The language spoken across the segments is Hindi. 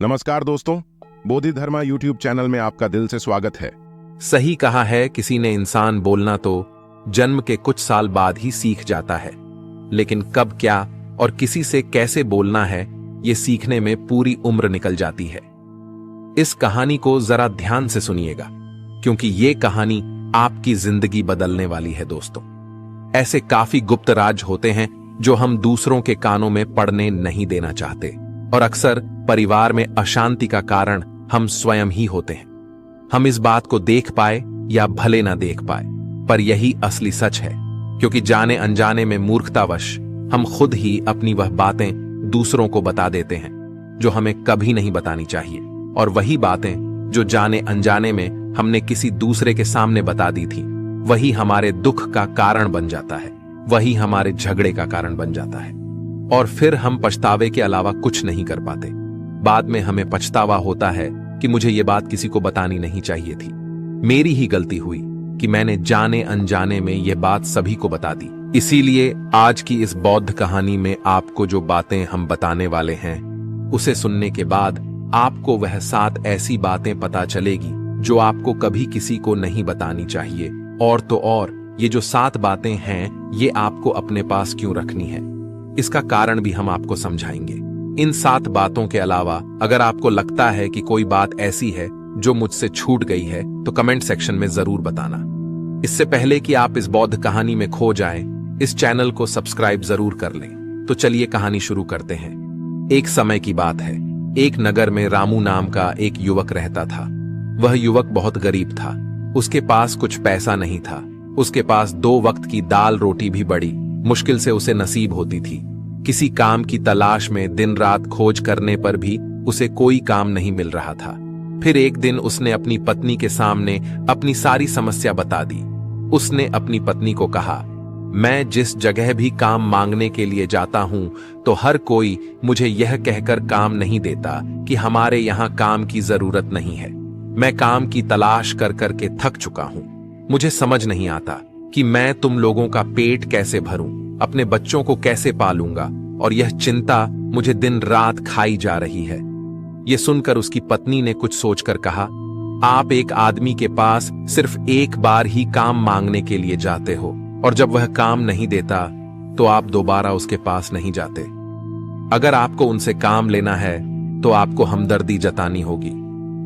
नमस्कार दोस्तों, बोधि धर्मा यूट्यूब चैनल में आपका दिल से स्वागत है। सही कहा है किसी ने, इंसान बोलना तो जन्म के कुछ साल बाद ही सीख जाता है, लेकिन कब, क्या और किसी से कैसे बोलना है, ये सीखने में पूरी उम्र निकल जाती है। इस कहानी को जरा ध्यान से सुनिएगा, क्योंकि ये कहानी आपकी जिंदगी बदलने वाली है। दोस्तों, ऐसे काफी गुप्त राज होते हैं जो हम दूसरों के कानों में पड़ने नहीं देना चाहते, और अक्सर परिवार में अशांति का कारण हम स्वयं ही होते हैं। हम इस बात को देख पाए या भले ना देख पाए, पर यही असली सच है, क्योंकि जाने अनजाने में मूर्खतावश हम खुद ही अपनी वह बातें दूसरों को बता देते हैं जो हमें कभी नहीं बतानी चाहिए, और वही बातें जो जाने अनजाने में हमने किसी दूसरे के सामने बता दी थी, वही हमारे दुख का कारण बन जाता है, वही हमारे झगड़े का कारण बन जाता है, और फिर हम पछतावे के अलावा कुछ नहीं कर पाते। बाद में हमें पछतावा होता है कि मुझे ये बात किसी को बतानी नहीं चाहिए थी, मेरी ही गलती हुई कि मैंने जाने अनजाने में ये बात सभी को बता दी। इसीलिए आज की इस बौद्ध कहानी में आपको जो बातें हम बताने वाले हैं, उसे सुनने के बाद आपको वह 7 ऐसी बातें पता चलेगी जो आपको कभी किसी को नहीं बतानी चाहिए। और तो और, ये जो 7 बातें हैं, ये आपको अपने पास क्यों रखनी है, इसका कारण भी हम आपको समझाएंगे। इन 7 बातों के अलावा अगर आपको लगता है कि कोई बात ऐसी है जो मुझसे छूट गई है, तो कमेंट सेक्शन में जरूर बताना। इससे पहले कि आप इस बौद्ध कहानी में खो जाएं, इस चैनल को सब्सक्राइब जरूर कर लें। तो चलिए कहानी शुरू करते हैं। एक समय की बात है, एक नगर में रामू नाम का एक युवक रहता था। वह युवक बहुत गरीब था, उसके पास कुछ पैसा नहीं था, उसके पास 2 वक्त की दाल रोटी भी बड़ी मुश्किल से उसे नसीब होती थी। किसी काम की तलाश में दिन रात खोज करने पर भी उसे कोई काम नहीं मिल रहा था। फिर एक दिन उसने अपनी पत्नी के सामने अपनी सारी समस्या बता दी। उसने अपनी पत्नी को कहा, मैं जिस जगह भी काम मांगने के लिए जाता हूं, तो हर कोई मुझे यह कहकर काम नहीं देता कि हमारे यहां काम की जरूरत नहीं है। मैं काम की तलाश कर करके थक चुका हूं। मुझे समझ नहीं आता कि मैं तुम लोगों का पेट कैसे भरूं, अपने बच्चों को कैसे पालूंगा, और यह चिंता मुझे दिन रात खाई जा रही है। यह सुनकर उसकी पत्नी ने कुछ सोचकर कहा, आप एक आदमी के पास सिर्फ एक बार ही काम मांगने के लिए जाते हो, और जब वह काम नहीं देता तो आप दोबारा उसके पास नहीं जाते। अगर आपको उनसे काम लेना है तो आपको हमदर्दी जतानी होगी,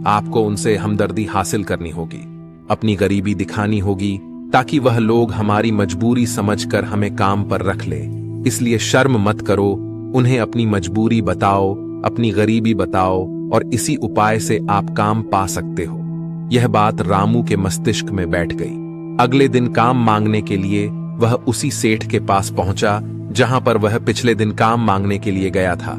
आपको उनसे हमदर्दी हासिल करनी होगी, अपनी गरीबी दिखानी होगी, ताकि वह लोग हमारी मजबूरी समझकर हमें काम पर रख ले। इसलिए शर्म मत करो, उन्हें अपनी मजबूरी बताओ, अपनी गरीबी बताओ, और इसी उपाय से आप काम पा सकते हो। यह बात रामू के मस्तिष्क में बैठ गई। अगले दिन काम मांगने के लिए वह उसी सेठ के पास पहुंचा जहां पर वह पिछले दिन काम मांगने के लिए गया था।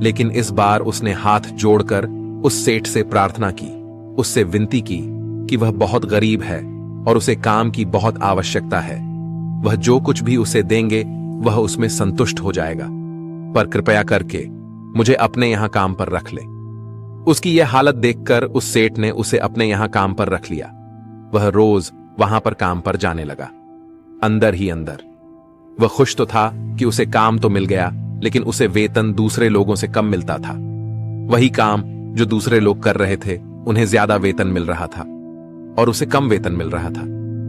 लेकिन इस बार उसने हाथ जोड़कर उस सेठ से प्रार्थना की, उससे विनती की कि वह बहुत गरीब है और उसे काम की बहुत आवश्यकता है। वह जो कुछ भी उसे देंगे वह उसमें संतुष्ट हो जाएगा, पर कृपया करके मुझे अपने यहां काम पर रख ले। उसकी यह हालत देखकर उस सेठ ने उसे अपने यहां काम पर रख लिया। वह रोज वहां पर काम पर जाने लगा। अंदर ही अंदर वह खुश तो था कि उसे काम तो मिल गया, लेकिन उसे वेतन दूसरे लोगों से कम मिलता था। वही काम जो दूसरे लोग कर रहे थे, उन्हें ज्यादा वेतन मिल रहा था और उसे कम वेतन मिल रहा था।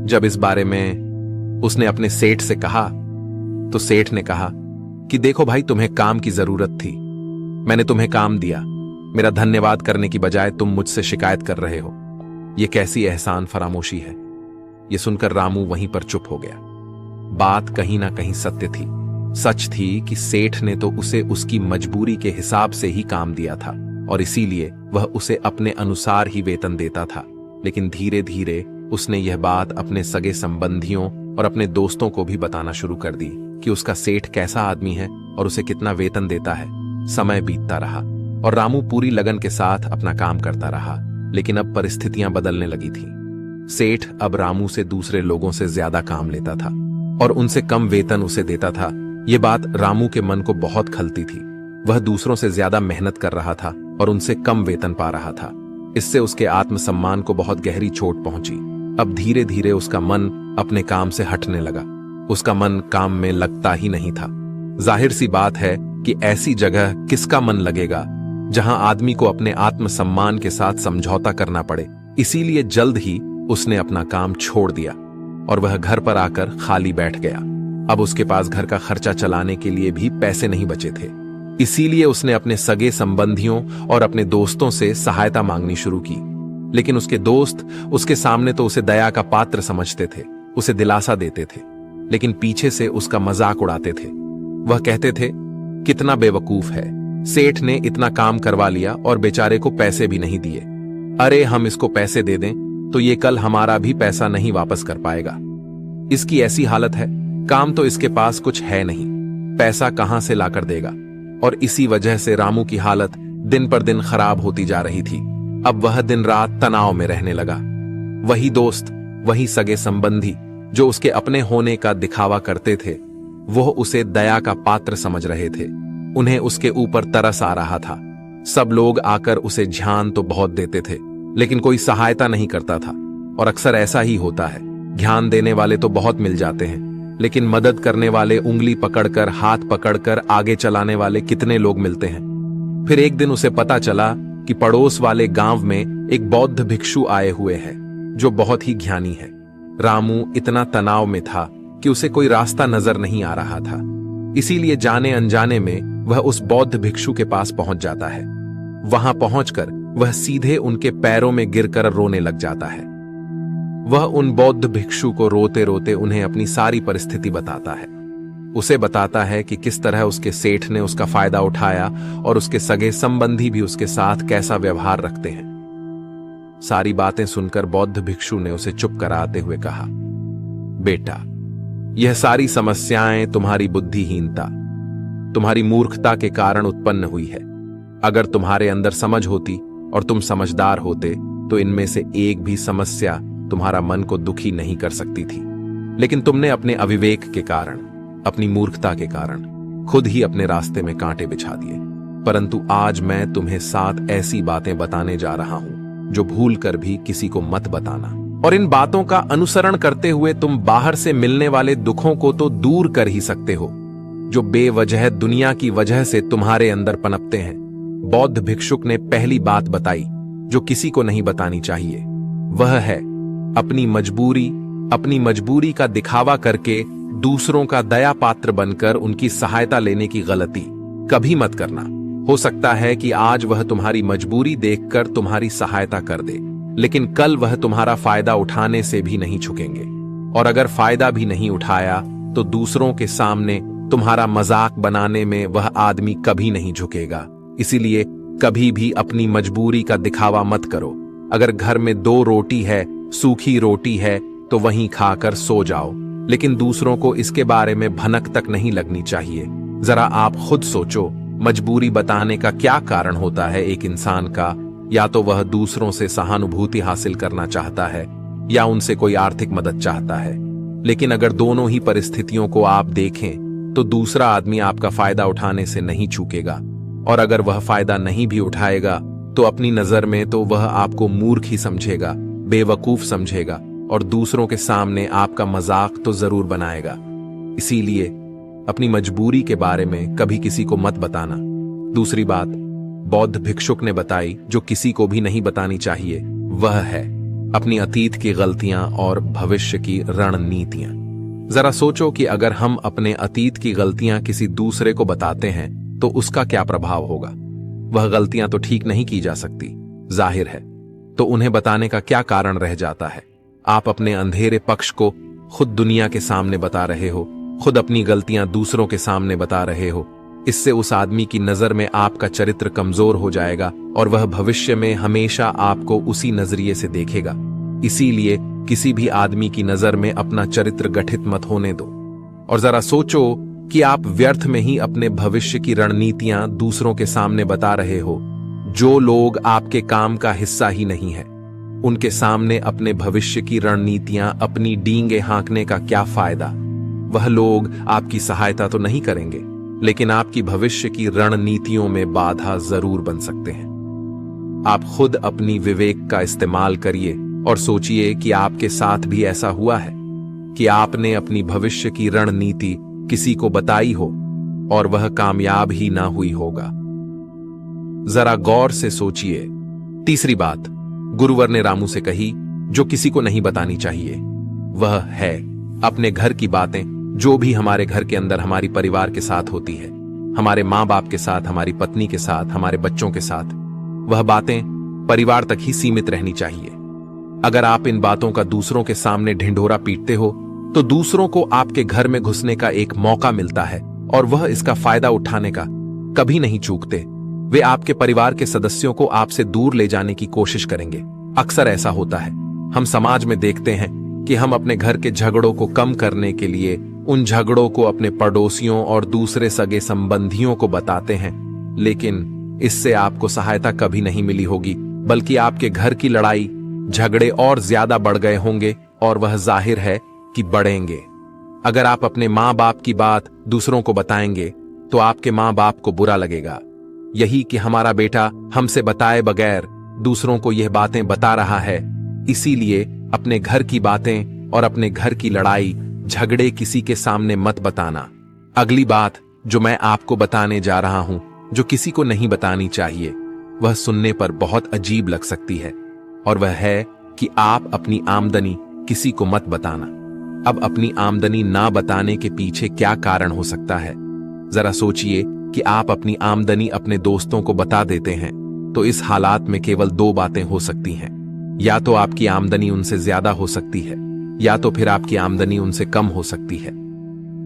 जब इस बारे में उसने अपने सेठ से कहा, तो सेठ ने कहा कि देखो भाई, तुम्हें काम की जरूरत थी, मैंने तुम्हें काम दिया, मेरा धन्यवाद करने की बजाय तुम मुझसे शिकायत कर रहे हो। यह कैसी एहसान फरामोशी है। यह सुनकर रामू वहीं पर चुप हो गया। बात कहीं ना कहीं सत्य थी। सच थी कि सेठ ने तो उसे उसकी मजबूरी के हिसाब से ही काम दिया था, और इसीलिए वह उसे अपने अनुसार ही वेतन देता था। लेकिन धीरे धीरे उसने यह बात अपने सगे संबंधियों और अपने दोस्तों को भी बताना शुरू कर दी कि उसका सेठ कैसा आदमी है और उसे कितना वेतन देता है। समय बीतता रहा और रामू पूरी लगन के साथ अपना काम करता रहा, लेकिन अब परिस्थितियां बदलने लगी थी। सेठ अब रामू से दूसरे लोगों से ज्यादा काम लेता था और उनसे कम वेतन उसे देता था। यह बात रामू के मन को बहुत खलती थी। वह दूसरों से ज्यादा मेहनत कर रहा था और उनसे कम वेतन पा रहा था। इससे उसके आत्मसम्मान को बहुत गहरी चोट पहुंची। अब धीरे धीरे उसका मन अपने काम से हटने लगा। उसका मन काम में लगता ही नहीं था। जाहिर सी बात है कि ऐसी जगह किसका मन लगेगा जहां आदमी को अपने आत्मसम्मान के साथ समझौता करना पड़े। इसीलिए जल्द ही उसने अपना काम छोड़ दिया और वह घर पर आकर खाली बैठ गया। अब उसके पास घर का खर्चा चलाने के लिए भी पैसे नहीं बचे थे। इसीलिए उसने अपने सगे संबंधियों और अपने दोस्तों से सहायता मांगनी शुरू की। लेकिन उसके दोस्त उसके सामने तो उसे दया का पात्र समझते थे, उसे दिलासा देते थे, लेकिन पीछे से उसका मजाक उड़ाते थे। वह कहते थे, कितना बेवकूफ है, सेठ ने इतना काम करवा लिया और बेचारे को पैसे भी नहीं दिए। अरे हम इसको पैसे दे दें तो ये कल हमारा भी पैसा नहीं वापस कर पाएगा। इसकी ऐसी हालत है, काम तो इसके पास कुछ है नहीं, पैसा कहां से लाकर देगा। और इसी वजह से रामू की हालत दिन पर दिन खराब होती जा रही थी। अब वह दिन रात तनाव में रहने लगा। वही दोस्त, वही सगे संबंधी जो उसके अपने होने का दिखावा करते थे, वह उसे दया का पात्र समझ रहे थे। उन्हें उसके ऊपर तरस आ रहा था। सब लोग आकर उसे ध्यान तो बहुत देते थे, लेकिन कोई सहायता नहीं करता था। और अक्सर ऐसा ही होता है, ध्यान देने वाले तो बहुत मिल जाते हैं, लेकिन मदद करने वाले, उंगली पकड़कर, हाथ पकड़कर आगे चलाने वाले कितने लोग मिलते हैं। फिर एक दिन उसे पता चला कि पड़ोस वाले गांव में एक बौद्ध भिक्षु आए हुए हैं जो बहुत ही ज्ञानी है। रामू इतना तनाव में था कि उसे कोई रास्ता नजर नहीं आ रहा था। इसीलिए जाने अनजाने में वह उस बौद्ध भिक्षु के पास पहुंच जाता है। वहां पहुंचकर वह सीधे उनके पैरों में गिरकर रोने लग जाता है। वह उन बौद्ध भिक्षु को रोते रोते उन्हें अपनी सारी परिस्थिति बताता है। उसे बताता है कि किस तरह उसके सेठ ने उसका फायदा उठाया और उसके सगे संबंधी भी उसके साथ कैसा व्यवहार रखते हैं। सारी बातें सुनकर बौद्ध भिक्षु ने उसे चुप कराते हुए कहा, बेटा, यह सारी समस्याएं तुम्हारी बुद्धिहीनता, तुम्हारी मूर्खता के कारण उत्पन्न हुई है। अगर तुम्हारे अंदर समझ होती और तुम समझदार होते तो इनमें से एक भी समस्या तुम्हारा मन को दुखी नहीं कर सकती थी। लेकिन तुमने अपने अविवेक के कारण, अपनी मूर्खता के कारण खुद ही अपने रास्ते में कांटे बिछा दिए। परंतु आज मैं तुम्हें 7 ऐसी बातें बताने जा रहा हूं जो भूल कर भी किसी को मत बताना। और इन बातों का अनुसरण करते हुए तुम बाहर से मिलने वाले दुखों को तो दूर कर ही सकते हो जो बेवजह दुनिया की वजह से तुम्हारे अंदर पनपते हैं। बौद्ध भिक्षुक ने पहली बात बताई जो किसी को नहीं बतानी चाहिए। वह है अपनी मजबूरी का दिखावा करके दूसरों का दया पात्र बनकर उनकी सहायता लेने की गलती कभी मत करना। हो सकता है कि आज वह तुम्हारी मजबूरी देखकर तुम्हारी सहायता कर दे, लेकिन कल वह तुम्हारा फायदा उठाने से भी नहीं झुकेंगे। और अगर फायदा भी नहीं उठाया तो दूसरों के सामने तुम्हारा मजाक बनाने में वह आदमी कभी नहीं झुकेगा। इसीलिए कभी भी अपनी मजबूरी का दिखावा मत करो। अगर घर में 2 रोटी है, सूखी रोटी है, तो वहीं खाकर सो जाओ, लेकिन दूसरों को इसके बारे में भनक तक नहीं लगनी चाहिए। जरा आप खुद सोचो, मजबूरी बताने का क्या कारण होता है एक इंसान का? या तो वह दूसरों से सहानुभूति हासिल करना चाहता है या उनसे कोई आर्थिक मदद चाहता है। लेकिन अगर दोनों ही परिस्थितियों को आप देखें तो दूसरा आदमी आपका फायदा उठाने से नहीं चूकेगा, और अगर वह फायदा नहीं भी उठाएगा तो अपनी नजर में तो वह आपको मूर्ख ही समझेगा, बेवकूफ समझेगा, और दूसरों के सामने आपका मजाक तो जरूर बनाएगा। इसीलिए अपनी मजबूरी के बारे में कभी किसी को मत बताना। दूसरी बात बौद्ध भिक्षुक ने बताई जो किसी को भी नहीं बतानी चाहिए, वह है अपनी अतीत की गलतियां और भविष्य की रणनीतियां। जरा सोचो कि अगर हम अपने अतीत की गलतियां किसी दूसरे को बताते हैं तो उसका क्या प्रभाव होगा। वह गलतियां तो ठीक नहीं की जा सकती, जाहिर है, तो उन्हें बताने का क्या कारण रह जाता है। आप अपने अंधेरे पक्ष को खुद दुनिया के सामने बता रहे हो, खुद अपनी गलतियां दूसरों के सामने बता रहे हो। इससे उस आदमी की नजर में आपका चरित्र कमजोर हो जाएगा और वह भविष्य में हमेशा आपको उसी नजरिए से देखेगा। इसीलिए किसी भी आदमी की नजर में अपना चरित्र गठित मत होने दो। और जरा सोचो कि आप व्यर्थ में ही अपने भविष्य की रणनीतियां दूसरों के सामने बता रहे हो। जो लोग आपके काम का हिस्सा ही नहीं है, उनके सामने अपने भविष्य की रणनीतियां, अपनी डींगे हाँकने का क्या फायदा। वह लोग आपकी सहायता तो नहीं करेंगे, लेकिन आपकी भविष्य की रणनीतियों में बाधा जरूर बन सकते हैं। आप खुद अपनी विवेक का इस्तेमाल करिए और सोचिए कि आपके साथ भी ऐसा हुआ है कि आपने अपनी भविष्य की रणनीति किसी को बताई हो और वह कामयाब ही ना हुई होगा। जरा गौर से सोचिए। तीसरी बात गुरुवर ने रामू से कही, जो किसी को नहीं बतानी चाहिए, वह है अपने घर की बातें, जो भी हमारे घर के अंदर हमारी परिवार के साथ होती है, हमारे माँ बाप के साथ, हमारी पत्नी के साथ, हमारे बच्चों के साथ, वह बातें परिवार तक ही सीमित रहनी चाहिए। अगर आप इन बातों का दूसरों के सामने ढिंढोरा पीटते हो तो दूसरों को आपके घर में घुसने का एक मौका मिलता है और वह इसका फायदा उठाने का कभी नहीं चूकते। वे आपके परिवार के सदस्यों को आपसे दूर ले जाने की कोशिश करेंगे। अक्सर ऐसा होता है, हम समाज में देखते हैं कि हम अपने घर के झगड़ों को कम करने के लिए उन झगड़ों को अपने पड़ोसियों और दूसरे सगे संबंधियों को बताते हैं, लेकिन इससे आपको सहायता कभी नहीं मिली होगी, बल्कि आपके घर की लड़ाई झगड़े और ज्यादा बढ़ गए होंगे और वह जाहिर है कि बढ़ेंगे। अगर आप अपने माँ बाप की बात दूसरों को बताएंगे तो आपके माँ बाप को बुरा लगेगा, यही कि हमारा बेटा हमसे बताए बगैर दूसरों को यह बातें बता रहा है। इसीलिए अपने घर की बातें और अपने घर की लड़ाई झगड़े किसी के सामने मत बताना। अगली बात जो मैं आपको बताने जा रहा हूं, जो किसी को नहीं बतानी चाहिए, वह सुनने पर बहुत अजीब लग सकती है, और वह है कि आप अपनी आमदनी किसी को मत बताना। अब अपनी आमदनी ना बताने के पीछे क्या कारण हो सकता है? जरा सोचिए कि आप अपनी आमदनी अपने दोस्तों को बता देते हैं तो इस हालात में केवल दो बातें हो सकती हैं। या तो आपकी आमदनी उनसे ज्यादा हो सकती है, या तो फिर आपकी आमदनी उनसे कम हो सकती है।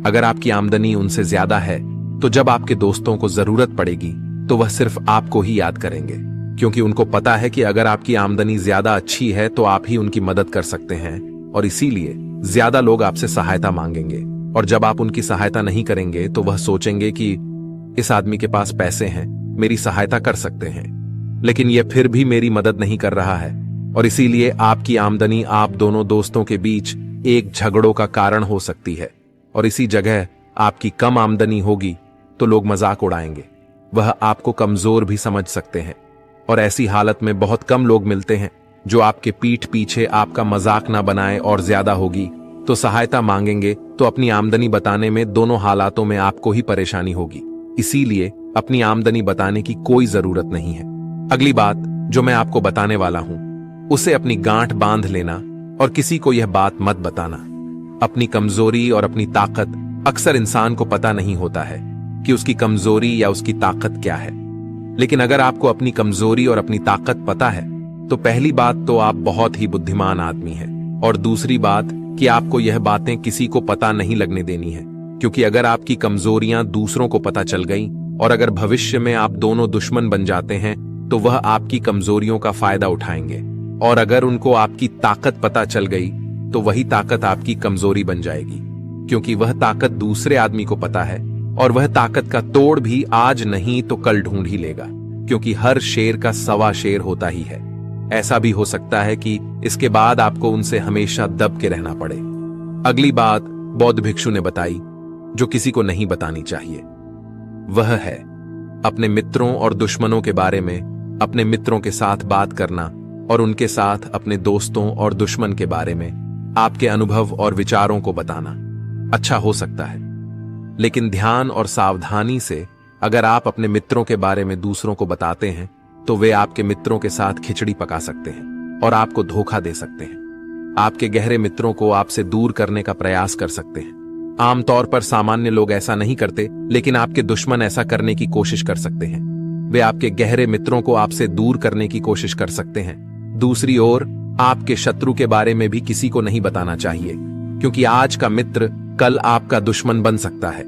अगर आपकी आमदनी उनसे ज्यादा है तो जब आपके दोस्तों को जरूरत पड़ेगी तो वह सिर्फ आपको ही याद करेंगे, क्योंकि उनको पता है कि अगर आपकी आमदनी ज्यादा अच्छी है तो आप ही उनकी मदद कर सकते हैं, और इसीलिए ज्यादा लोग आपसे सहायता मांगेंगे। और जब आप उनकी सहायता नहीं करेंगे तो वह सोचेंगे कि इस आदमी के पास पैसे हैं, मेरी सहायता कर सकते हैं, लेकिन यह फिर भी मेरी मदद नहीं कर रहा है, और इसीलिए आपकी आमदनी आप दोनों दोस्तों के बीच एक झगड़ों का कारण हो सकती है। और इसी जगह आपकी कम आमदनी होगी तो लोग मजाक उड़ाएंगे, वह आपको कमजोर भी समझ सकते हैं, और ऐसी हालत में बहुत कम लोग मिलते हैं जो आपके पीठ पीछे आपका मजाक ना बनाए, और ज्यादा होगी तो सहायता मांगेंगे, तो अपनी आमदनी बताने में दोनों हालातों में आपको ही परेशानी होगी। इसीलिए अपनी आमदनी बताने की कोई जरूरत नहीं है। अगली बात जो मैं आपको बताने वाला हूं, उसे अपनी गांठ बांध लेना और किसी को यह बात मत बताना। अपनी कमजोरी और अपनी ताकत अक्सर इंसान को पता नहीं होता है कि उसकी कमजोरी या उसकी ताकत क्या है, लेकिन अगर आपको अपनी कमजोरी और अपनी ताकत पता है तो पहली बात तो आप बहुत ही बुद्धिमान आदमी हैं, और दूसरी बात कि आपको यह बातें किसी को पता नहीं लगने देनी है, क्योंकि अगर आपकी कमजोरियां दूसरों को पता चल गई और अगर भविष्य में आप दोनों दुश्मन बन जाते हैं तो वह आपकी कमजोरियों का फायदा उठाएंगे, और अगर उनको आपकी ताकत पता चल गई तो वही ताकत आपकी कमजोरी बन जाएगी, क्योंकि वह ताकत दूसरे आदमी को पता है, और वह ताकत का तोड़ भी आज नहीं तो कल ढूंढ ही लेगा, क्योंकि हर शेर का सवा शेर होता ही है। ऐसा भी हो सकता है कि इसके बाद आपको उनसे हमेशा दब के रहना पड़े। अगली बात बौद्ध भिक्षु ने बताई जो किसी को नहीं बतानी चाहिए, वह है अपने मित्रों और दुश्मनों के बारे में अपने मित्रों के साथ बात करना, और उनके साथ अपने दोस्तों और दुश्मन के बारे में आपके अनुभव और विचारों को बताना अच्छा हो सकता है, लेकिन ध्यान और सावधानी से अगर आप अपने मित्रों के बारे में दूसरों को बताते हैं तो वे आपके मित्रों के साथ खिचड़ी पका सकते हैं और आपको धोखा दे सकते हैं। आपके गहरे मित्रों को आपसे दूर करने का प्रयास कर सकते हैं। आमतौर पर सामान्य लोग ऐसा नहीं करते, लेकिन आपके दुश्मन ऐसा करने की कोशिश कर सकते हैं। वे आपके गहरे मित्रों को आपसे दूर करने की कोशिश कर सकते हैं। दूसरी ओर आपके शत्रु के बारे में भी किसी को नहीं बताना चाहिए, क्योंकि आज का मित्र कल आपका दुश्मन बन सकता है,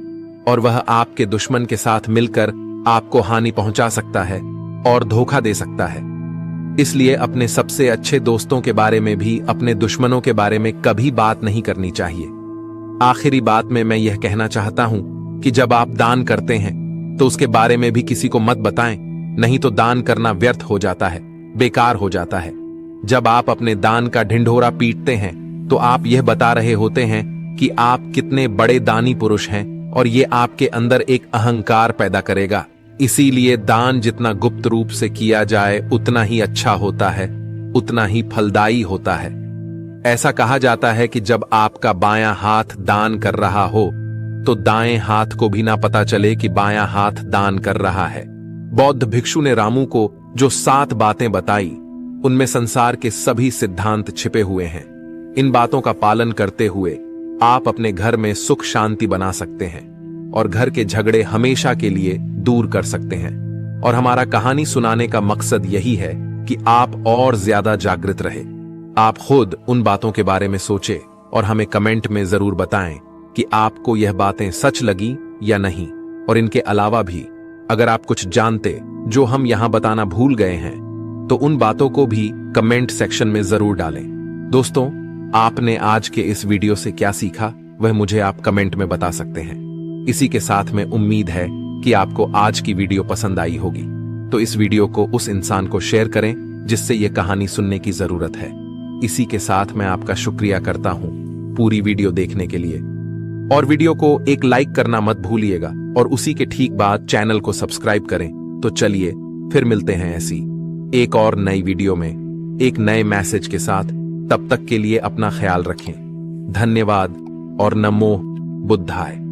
और वह आपके दुश्मन के साथ मिलकर आपको हानि पहुंचा सकता है और धोखा दे सकता है। इसलिए अपने सबसे अच्छे दोस्तों के बारे में भी अपने दुश्मनों के बारे में कभी बात नहीं करनी चाहिए। आखिरी बात में मैं यह कहना चाहता हूं कि जब आप दान करते हैं तो उसके बारे में भी किसी को मत बताएं, नहीं तो दान करना व्यर्थ हो जाता है, बेकार हो जाता है। जब आप अपने दान का ढिंढोरा पीटते हैं तो आप यह बता रहे होते हैं कि आप कितने बड़े दानी पुरुष हैं, और ये आपके अंदर एक अहंकार पैदा करेगा। इसीलिए दान जितना गुप्त रूप से किया जाए उतना ही अच्छा होता है, उतना ही फलदायी होता है। ऐसा कहा जाता है कि जब आपका बायां हाथ दान कर रहा हो तो दाएं हाथ को भी ना पता चले कि बायां हाथ दान कर रहा है। बौद्ध भिक्षु ने रामू को जो 7 बातें बताई, उनमें संसार के सभी सिद्धांत छिपे हुए हैं। इन बातों का पालन करते हुए आप अपने घर में सुख शांति बना सकते हैं और घर के झगड़े हमेशा के लिए दूर कर सकते हैं। और हमारा कहानी सुनाने का मकसद यही है कि आप और ज्यादा जागृत रहे। आप खुद उन बातों के बारे में सोचें और हमें कमेंट में जरूर बताएं कि आपको यह बातें सच लगी या नहीं। और इनके अलावा भी अगर आप कुछ जानते जो हम यहां बताना भूल गए हैं तो उन बातों को भी कमेंट सेक्शन में जरूर डालें। दोस्तों, आपने आज के इस वीडियो से क्या सीखा वह मुझे आप कमेंट में बता सकते हैं। इसी के साथ में उम्मीद है कि आपको आज की वीडियो पसंद आई होगी, तो इस वीडियो को उस इंसान को शेयर करें जिससे यह कहानी सुनने की जरूरत है। इसी के साथ मैं आपका शुक्रिया करता हूं पूरी वीडियो देखने के लिए। और वीडियो को एक लाइक करना मत भूलिएगा और उसी के ठीक बाद चैनल को सब्सक्राइब करें। तो चलिए फिर मिलते हैं ऐसी एक और नई वीडियो में एक नए मैसेज के साथ। तब तक के लिए अपना ख्याल रखें। धन्यवाद और नमो बुद्धाय।